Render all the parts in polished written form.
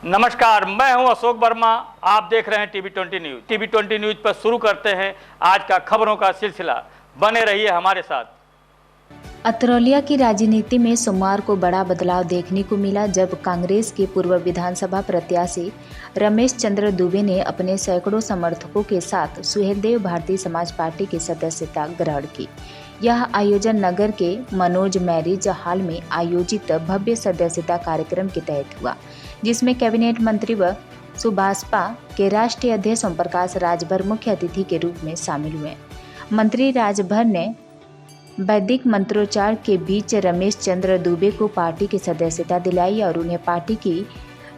नमस्कार, मैं हूं अशोक वर्मा। आप देख रहे हैं टीवी 20 न्यूज। टीवी 20 न्यूज पर शुरू करते हैं आज का खबरों का सिलसिला। बने रहिए हमारे साथ। अतरौलिया की राजनीति में सोमवार को बड़ा बदलाव देखने को मिला जब कांग्रेस के पूर्व विधानसभा प्रत्याशी रमेश चंद्र दुबे ने अपने सैकड़ों समर्थकों के साथ सुहेलदेव भारतीय समाज पार्टी की सदस्यता ग्रहण की। यह आयोजन नगर के मनोज मैरिज हॉल में आयोजित भव्य सदस्यता कार्यक्रम के तहत हुआ, जिसमें कैबिनेट मंत्री व सुभाषपा के राष्ट्रीय अध्यक्ष ओम प्रकाश राजभर मुख्य अतिथि के रूप में शामिल हुए। मंत्री राजभर ने वैदिक मंत्रोच्चार के बीच रमेश चंद्र दुबे को पार्टी की सदस्यता दिलाई और उन्हें पार्टी की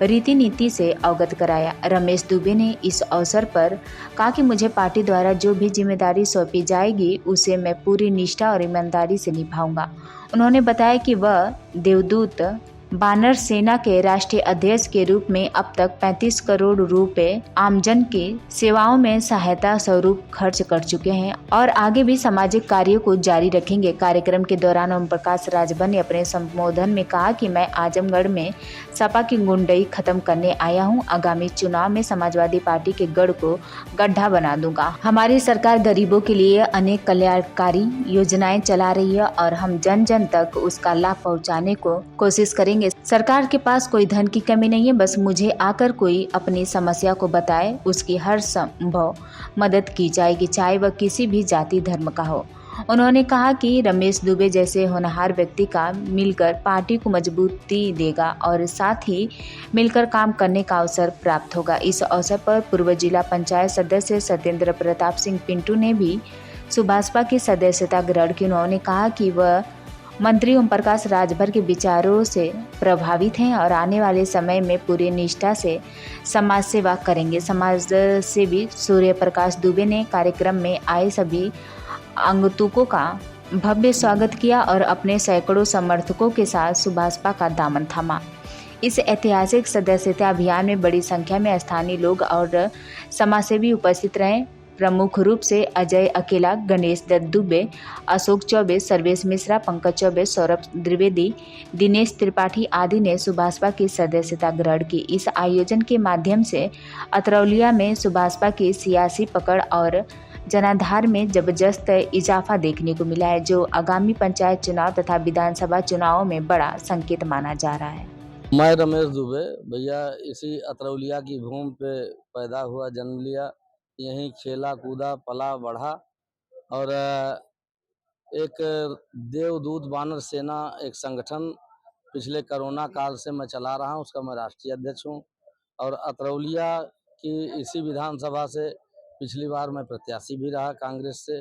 रीति नीति से अवगत कराया। रमेश दुबे ने इस अवसर पर कहा कि मुझे पार्टी द्वारा जो भी जिम्मेदारी सौंपी जाएगी उसे मैं पूरी निष्ठा और ईमानदारी से निभाऊंगा। उन्होंने बताया कि वह देवदूत बानर सेना के राष्ट्रीय अध्यक्ष के रूप में अब तक 35 करोड़ रुपए आमजन की सेवाओं में सहायता स्वरूप खर्च कर चुके हैं और आगे भी सामाजिक कार्यों को जारी रखेंगे। कार्यक्रम के दौरान ओम प्रकाश राजभर ने अपने संबोधन में कहा कि मैं आजमगढ़ में सपा की गुंडई खत्म करने आया हूं। आगामी चुनाव में समाजवादी पार्टी के गढ़ को गड्ढा बना दूंगा। हमारी सरकार गरीबों के लिए अनेक कल्याणकारी योजनाएं चला रही है और हम जन जन तक उसका लाभ पहुंचाने को कोशिश करेंगे। सरकार के पास कोई धन की कमी नहीं है, बस मुझे आकर कोई अपनी समस्या को बताए, उसकी हर संभव मदद की जाएगी, चाहे वह किसी भी जाति धर्म का हो। उन्होंने कहा कि रमेश दुबे जैसे होनहार व्यक्ति का मिलकर पार्टी को मजबूती देगा और साथ ही मिलकर काम करने का अवसर प्राप्त होगा। इस अवसर पर पूर्व जिला पंचायत सदस्य सत्येंद्र प्रताप सिंह पिंटू ने भी सुभाषपा की सदस्यता ग्रहण की। उन्होंने कहा कि वह मंत्री ओम प्रकाश राजभर के विचारों से प्रभावित हैं और आने वाले समय में पूरी निष्ठा से समाज सेवा करेंगे। समाज सेवी सूर्य प्रकाश दुबे ने कार्यक्रम में आए सभी आगंतुकों का भव्य स्वागत किया और अपने सैकड़ों समर्थकों के साथ सुभाषपा का दामन थामा। इस ऐतिहासिक सदस्यता अभियान में बड़ी संख्या में स्थानीय लोग और समाजसेवी उपस्थित रहे। प्रमुख रूप से अजय अकेला, गणेश दत्त दुबे, अशोक चौबे, सर्वेश मिश्रा, पंकज चौबे, सौरभ द्विवेदी, दिनेश त्रिपाठी आदि ने सुभाषपा की सदस्यता ग्रहण की। इस आयोजन के माध्यम से अतरौलिया में सुभाषपा की सियासी पकड़ और जनाधार में जबरदस्त इजाफा देखने को मिला है, जो आगामी पंचायत चुनाव तथा विधानसभा चुनावों में बड़ा संकेत माना जा रहा है। मैं रमेश दुबे भैया इसी अतरौलिया की भूमि पे पैदा हुआ, जन्म लिया, यहीं खेला कूदा पला बढ़ा और एक देवदूत बानर सेना एक संगठन पिछले कोरोना काल से मैं चला रहा हूँ, उसका मैं राष्ट्रीय अध्यक्ष हूँ और अतरौलिया की इसी विधानसभा से पिछली बार मैं प्रत्याशी भी रहा कांग्रेस से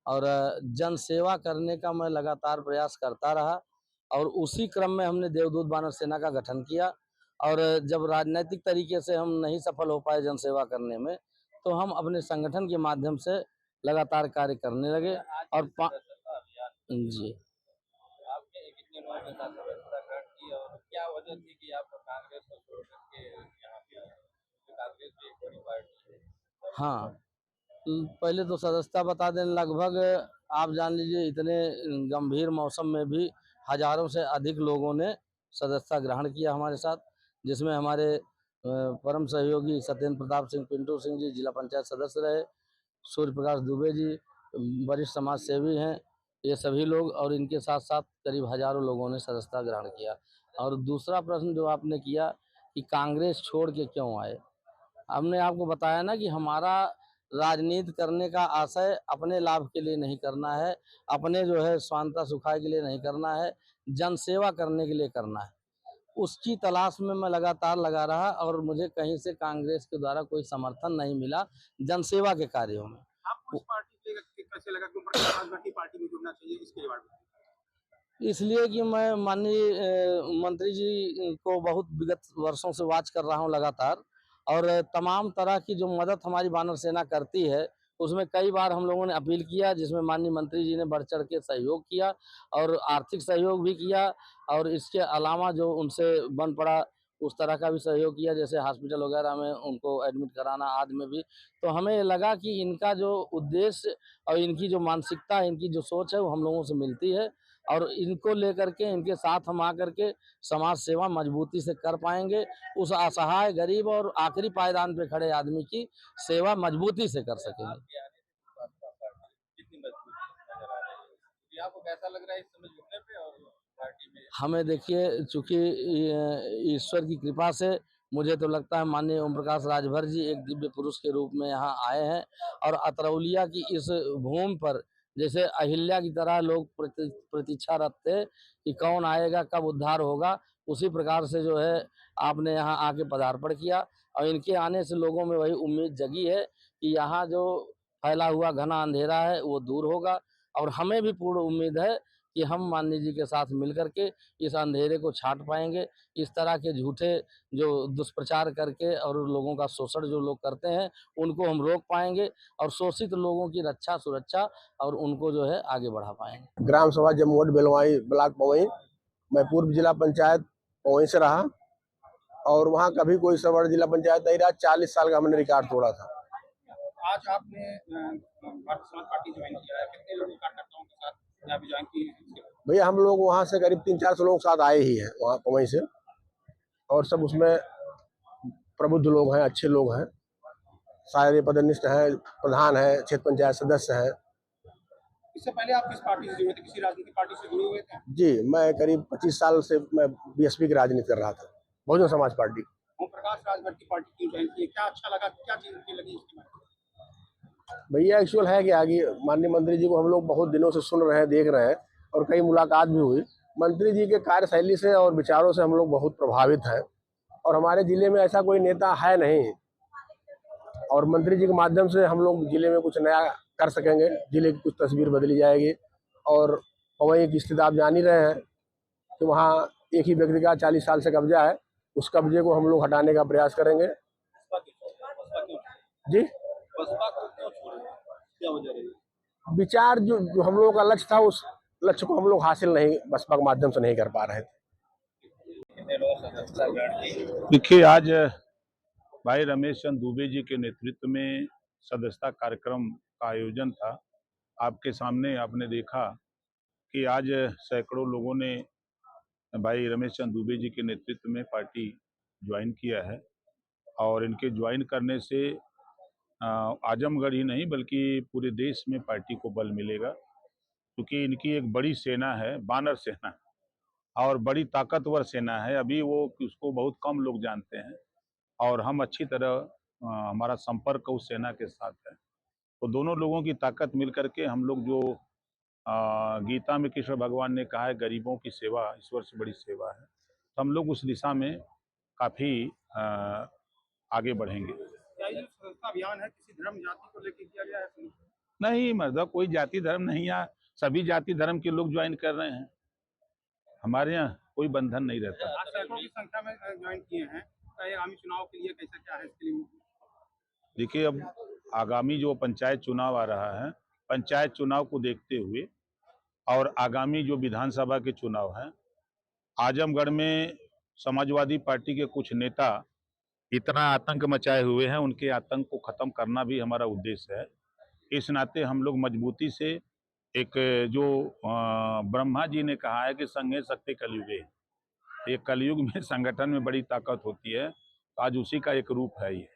और जन सेवा करने का मैं लगातार प्रयास करता रहा और उसी क्रम में हमने देवदूत बानर सेना का गठन किया और जब राजनीतिक तरीके से हम नहीं सफल हो पाए जन सेवा करने में, तो हम अपने संगठन के माध्यम से लगातार कार्य करने लगे और जी आपने कितने लोगों के साथ सदस्यता ग्रहण की और क्या वजह थी कि आप कांग्रेस को छोड़ करके यहाँ पे आए? कांग्रेस भी एक बड़ी पार्टी है। हाँ, पहले तो सदस्यता बता दें, लगभग आप जान लीजिए इतने गंभीर मौसम में भी हजारों से अधिक लोगों ने सदस्यता ग्रहण किया हमारे साथ, जिसमें हमारे परम सहयोगी सत्येंद्र प्रताप सिंह पिंटू सिंह जी जिला पंचायत सदस्य रहे, सूर्य प्रकाश दुबे जी वरिष्ठ समाज सेवी हैं, ये सभी लोग और इनके साथ साथ करीब हजारों लोगों ने सदस्यता ग्रहण किया। और दूसरा प्रश्न जो आपने किया कि कांग्रेस छोड़ के क्यों आए, हमने आपको बताया ना कि हमारा राजनीति करने का आशय अपने लाभ के लिए नहीं करना है, अपने जो है स्वांतः सुखाय के लिए नहीं करना है, जन सेवा करने के लिए करना है। उसकी तलाश में मैं लगातार लगा रहा और मुझे कहीं से कांग्रेस के द्वारा कोई समर्थन नहीं मिला जन सेवा के कार्यों में। आपको उस पार्टी से कैसे लगा कि ओम प्रकाश राजभर की पार्टी में जुड़ना चाहिए, इसके बारे में? इसलिए कि मैं माननीय मंत्री जी को बहुत विगत वर्षों से वॉच कर रहा हूं लगातार और तमाम तरह की जो मदद हमारी बानर सेना करती है उसमें कई बार हम लोगों ने अपील किया, जिसमें माननीय मंत्री जी ने बढ़ चढ़ के सहयोग किया और आर्थिक सहयोग भी किया और इसके अलावा जो उनसे बन पड़ा उस तरह का भी सहयोग किया, जैसे हॉस्पिटल वगैरह में उनको एडमिट कराना आदि में भी। तो हमें लगा कि इनका जो उद्देश्य और इनकी जो मानसिकता, इनकी जो सोच है वो हम लोगों से मिलती है और इनको लेकर के इनके साथ हम आकर के समाज सेवा मजबूती से कर पाएंगे। उस असहाय गरीब और आखिरी पायदान पे खड़े आदमी की सेवा मजबूती से कर सकेंगे। आपके आने से भाजपा पार्टी कितनी मजबूत नजर आ रही है, तो आपको कैसा लग रहा है इस समय जुड़ने पे और पार्टी में? हमें देखिए, चूंकि ईश्वर की कृपा से मुझे तो लगता है माननीय ओम प्रकाश राजभर जी एक दिव्य पुरुष के रूप में यहाँ आए हैं और अतरौलिया की इस भूमि पर जैसे अहिल्या की तरह लोग प्रतीक्षारत थे कि कौन आएगा, कब उद्धार होगा, उसी प्रकार से जो है आपने यहाँ आके पदार्पण किया और इनके आने से लोगों में वही उम्मीद जगी है कि यहाँ जो फैला हुआ घना अंधेरा है वो दूर होगा और हमें भी पूर्ण उम्मीद है कि हम माननीय जी के साथ मिलकर के इस अंधेरे को छाट पाएंगे। इस तरह के झूठे जो दुष्प्रचार करके और लोगों का शोषण जो लोग करते हैं उनको हम रोक पाएंगे और शोषित लोगों की रक्षा सुरक्षा और उनको जो है आगे बढ़ा पाएंगे। ग्राम सभा जमोट बेलवाई ब्लॉक पवई, मैं पूर्व जिला पंचायत पवई से रहा और वहाँ कभी कोई सवर्ण जिला पंचायत नहीं रहा। 40 साल का हमने रिकॉर्ड तोड़ा था। आज आपने भारतीय समाज पार्टी ज्वाइन किया है, कितने लोगों कार्यकर्ताओं के साथ आप ज्वाइन किए हैं? भैया हम लोग वहाँ से करीब 300-400 लोग साथ आए ही हैं वहाँ पवई से और सब उसमें प्रबुद्ध लोग हैं, अच्छे लोग हैं, सारे पदनिष्ठ हैं, प्रधान है, क्षेत्र पंचायत सदस्य हैं। इससे पहले आप किस पार्टी से जुड़े थे, किसी राजनीतिक पार्टी से जुड़े हुए थे? जी, मैं करीब 25 साल से मैं बीएसपी की राजनीति कर रहा था, बहुजन समाज पार्टी। ओम प्रकाश राजभर की पार्टी क्यों ज्वाइन की, क्या अच्छा लगा, क्या चीज अच्छी लगी इसके बारे में? भैया एक्चुअल है कि आगे माननीय मंत्री जी को हम लोग बहुत दिनों से सुन रहे हैं, देख रहे हैं और कई मुलाकात भी हुई। मंत्री जी के कार्यशैली से और विचारों से हम लोग बहुत प्रभावित हैं और हमारे जिले में ऐसा कोई नेता है नहीं और मंत्री जी के माध्यम से हम लोग जिले में कुछ नया कर सकेंगे, जिले की कुछ तस्वीर बदली जाएगी। और पवई की स्थिति आप जान ही रहे हैं कि वहाँ एक ही व्यक्ति का 40 साल से कब्जा है, उस कब्जे को हम लोग हटाने का प्रयास करेंगे। जी, क्या वजह रही? विचार जो हम लोगों का लक्ष्य था उस लक्ष्य को हम लोग हासिल नहीं, बसपा के माध्यम से नहीं कर पा रहे थे। देखिए, आज भाई रमेश चंद्र दुबे जी के नेतृत्व में सदस्यता कार्यक्रम का आयोजन था। आपके सामने आपने देखा कि आज सैकड़ों लोगों ने भाई रमेश चंद्र दुबे जी के नेतृत्व में पार्टी ज्वाइन किया है और इनके ज्वाइन करने से आजमगढ़ ही नहीं बल्कि पूरे देश में पार्टी को बल मिलेगा, क्योंकि इनकी एक बड़ी सेना है, बानर सेना, और बड़ी ताकतवर सेना है। अभी वो उसको बहुत कम लोग जानते हैं और हम अच्छी तरह हमारा संपर्क उस सेना के साथ है। तो दोनों लोगों की ताकत मिल करके हम लोग जो गीता में कृष्ण भगवान ने कहा है गरीबों की सेवा ईश्वर से बड़ी सेवा है, तो हम लोग उस दिशा में काफ़ी आगे बढ़ेंगे। क्या ये सदस्यता अभियान है किसी धर्म जाति को लेकर किया गया है? नहीं मतलब कोई जाति धर्म नहीं, यहाँ सभी जाति धर्म के लोग ज्वाइन कर रहे हैं, हमारे यहाँ कोई बंधन नहीं रहता। आज सैकड़ों की संख्या में ज्वाइन किए हैं, आगामी चुनाव के लिए कैसा क्या है इसके लिए? देखिए, अब आगामी जो पंचायत चुनाव आ रहा है, पंचायत चुनाव को देखते हुए और आगामी जो विधानसभा के चुनाव हैं, आजमगढ़ में समाजवादी पार्टी के कुछ नेता इतना आतंक मचाए हुए हैं, उनके आतंक को खत्म करना भी हमारा उद्देश्य है। इस नाते हम लोग मजबूती से एक जो ब्रह्मा जी ने कहा है कि संघे शक्ति कलयुगे, ये कलयुग में संगठन में बड़ी ताकत होती है, आज उसी का एक रूप है ये।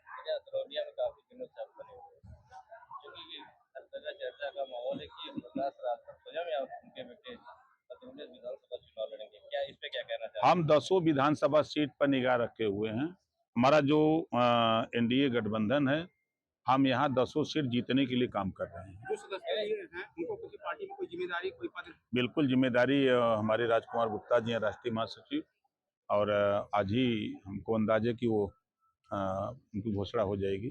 चर्चा का माहौल है कि क्या इस पे क्या कहना चाहते हैं? हम 10 विधानसभा सीट पर निगाह रखे हुए हैं। हमारा जो एनडीए गठबंधन है, हम यहाँ 10 सीट जीतने के लिए काम कर रहे हैं। जो सदस्य हैं उनको किसी पार्टी में कोई जिम्मेदारी, कोई पद? बिल्कुल जिम्मेदारी हमारे राजकुमार गुप्ता जी हैं, राष्ट्रीय महासचिव, और आज ही हमको अंदाजे कि वो उनकी घोषणा हो जाएगी।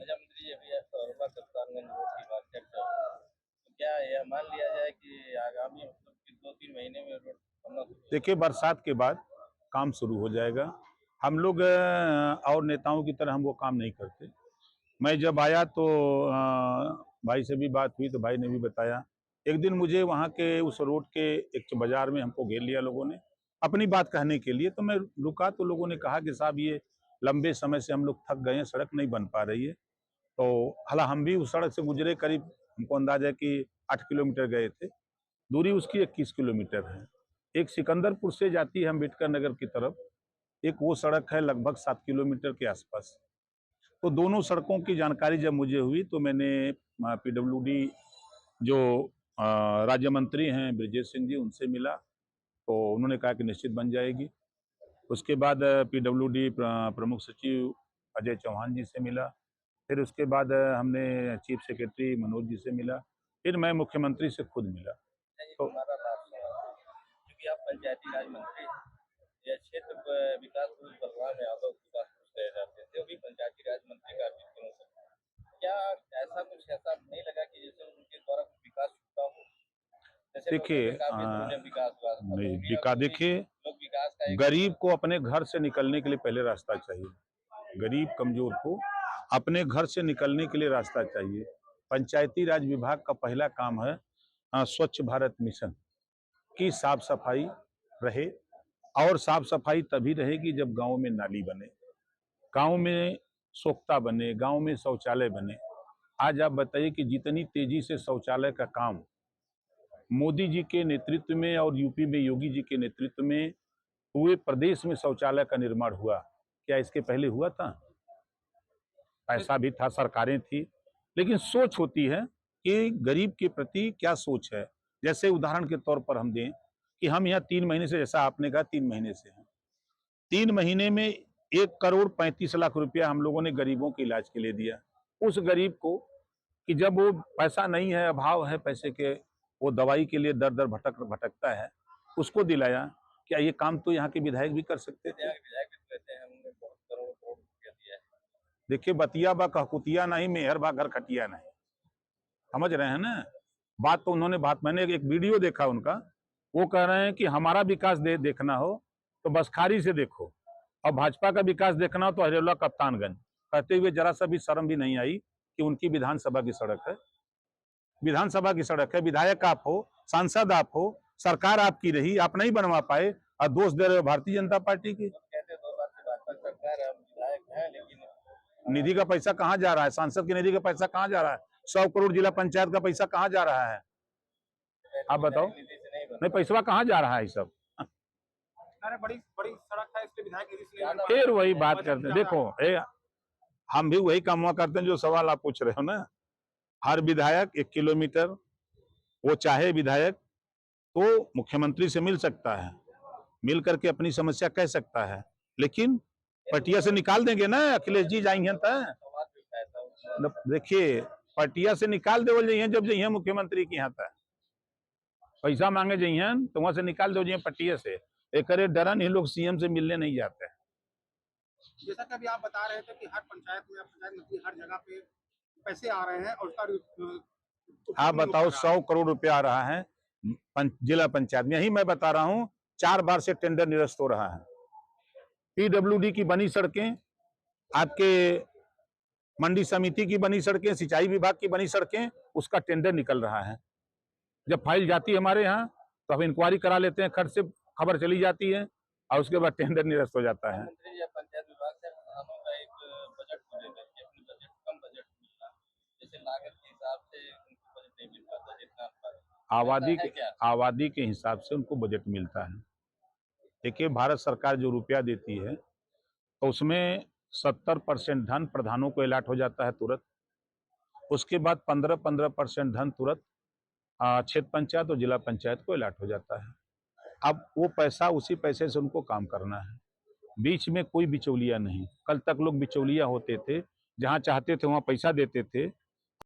क्या यह मान लिया जाए कि आगामी 2-3 महीने में रोड बनना? देखिए, बरसात के बाद काम शुरू हो जाएगा। हम लोग और नेताओं की तरह हम वो काम नहीं करते। मैं जब आया तो भाई से भी बात हुई तो भाई ने भी बताया। एक दिन मुझे वहाँ के उस रोड के एक बाजार में हमको घेर लिया लोगों ने अपनी बात कहने के लिए, तो मैं रुका तो लोगों ने कहा कि साहब ये लंबे समय से हम लोग थक गए हैं, सड़क नहीं बन पा रही है। तो हालांकि हम भी उस सड़क से गुजरे, करीब हमको अंदाजा है कि 8 किलोमीटर गए थे, दूरी उसकी 21 किलोमीटर है। एक सिकंदरपुर से जाती है अम्बेडकर नगर की तरफ, एक वो सड़क है लगभग 7 किलोमीटर के आसपास। तो दोनों सड़कों की जानकारी जब मुझे हुई तो मैंने पीडब्ल्यूडी जो राज्य मंत्री हैं ब्रिजेश सिंह जी, उनसे मिला, तो उन्होंने कहा कि निश्चित बन जाएगी। उसके बाद पीडब्ल्यूडी प्रमुख सचिव अजय चौहान जी से मिला, फिर उसके बाद हमने चीफ सेक्रेटरी मनोज जी से मिला, फिर मैं मुख्यमंत्री से खुद मिला। तो हमारा लास्ट सवाल है, क्योंकि आप पंचायती राज मंत्री हैं, यह क्षेत्र विकास बलराम यादव विकास रह जाते थे, वो भी पंचायती राज मंत्री का भी क्यों सकता है? क्या ऐसा कुछ ऐसा नहीं लगा कि जैसे उनके द्वारा कुछ विकास छूटा हो? देखिए नहीं विकास, देखिए गरीब को अपने घर से निकलने के लिए पहले रास्ता चाहिए। गरीब कमजोर को अपने घर से निकलने के लिए रास्ता चाहिए। पंचायती राज विभाग का पहला काम है स्वच्छ भारत मिशन की साफ सफाई रहे, और साफ सफाई तभी रहेगी जब गांव में नाली बने, गांव में सोख्ता बने, गांव में शौचालय बने। आज आप बताइए कि जितनी तेजी से शौचालय का काम मोदी जी के नेतृत्व में और यूपी में योगी जी के नेतृत्व में पूरे प्रदेश में शौचालय का निर्माण हुआ, क्या इसके पहले हुआ था? पैसा भी था, सरकारें थी, लेकिन सोच होती है कि गरीब के प्रति क्या सोच है। जैसे उदाहरण के तौर पर हम दें कि हम यहाँ 3 महीने से, जैसा आपने कहा 3 महीने से हैं, 3 महीने में 1,35,00,000 रुपया हम लोगों ने गरीबों के इलाज के लिए दिया। उस गरीब को कि जब वो पैसा नहीं है, अभाव है पैसे के, वो दवाई के लिए दर दर भटकता है, उसको दिलाया। क्या ये काम तो यहाँ के विधायक भी कर सकते थे? देखिए बतिया बा कहकुतिया नहीं, मेहर बा घर खटिया नहीं, समझ रहे हैं ना बात? तो उन्होंने मैंने एक वीडियो देखा उनका, वो कह रहे हैं कि हमारा विकास देखना हो तो बसखारी से देखो, और भाजपा का विकास देखना हो तो हरियाला कप्तानगंज, कहते हुए जरा सा भी शर्म भी नहीं आई कि उनकी विधानसभा की सड़क है, विधानसभा की सड़क है। विधायक आप हो, सांसद आप हो, सरकार आपकी रही, आप नहीं बनवा पाए और दोष दे रहे हो भारतीय जनता पार्टी की। निधि का पैसा कहाँ जा रहा है? सांसद की निधि का पैसा कहाँ जा रहा है? 100 करोड़ जिला पंचायत का पैसा कहाँ जा रहा है? आप बताओ, नहीं पैसा कहाँ जा रहा है? सब बड़ी सड़क है, इसलिए विधायक निधि से नहीं। फिर वही बात करते हैं। देखो हम भी वही काम करते हैं जो सवाल आप पूछ रहे हो ना। हर विधायक 1 किलोमीटर, वो चाहे विधायक तो मुख्यमंत्री से मिल सकता है, मिल करके अपनी समस्या कह सकता है, लेकिन पटिया से निकाल देंगे ना अखिलेश जी जाएंगे तो। देखिए पटिया से निकाल दे जाइए, जब जाइए मुख्यमंत्री के यहाँ तक पैसा मांगे जाइए तो वहां से निकाल दो जाइए पटिया से। एक डरन ही लोग सीएम से मिलने नहीं जाते। जैसा कि अभी आप बता रहे थे कि हर पंचायत में, पंचायत मंत्री हर जगह पे पैसे आ रहे हैं और उसका आप बताओ 100 करोड़ रुपया आ रहा है जिला पंचायत में। यही मैं बता रहा हूँ 4 बार से टेंडर निरस्त हो रहा है। पीडब्ल्यूडी की बनी सड़कें, आपके मंडी समिति की बनी सड़कें, सिंचाई विभाग की बनी सड़कें, उसका टेंडर निकल रहा है। जब फाइल जाती है हमारे यहाँ तो हम इंक्वायरी करा लेते हैं, खर्च से खबर चली जाती है और उसके बाद टेंडर निरस्त हो जाता है। पंचायत विभाग से एक बजट को लेकर के अपनी बजट कम बजट मिलना, जैसे लागत के हिसाब से उनको बजट नहीं मिल पाता जितना आबादी के हिसाब से उनको बजट मिलता है। देखिए भारत सरकार जो रुपया देती है तो उसमें 70% धन प्रधानों को अलॉट हो जाता है तुरंत, उसके बाद 15% धन तुरंत क्षेत्र पंचायत और जिला पंचायत को अलॉट हो जाता है। अब वो पैसा, उसी पैसे से उनको काम करना है, बीच में कोई बिचौलिया नहीं। कल तक लोग बिचौलिया होते थे, जहाँ चाहते थे वहाँ पैसा देते थे,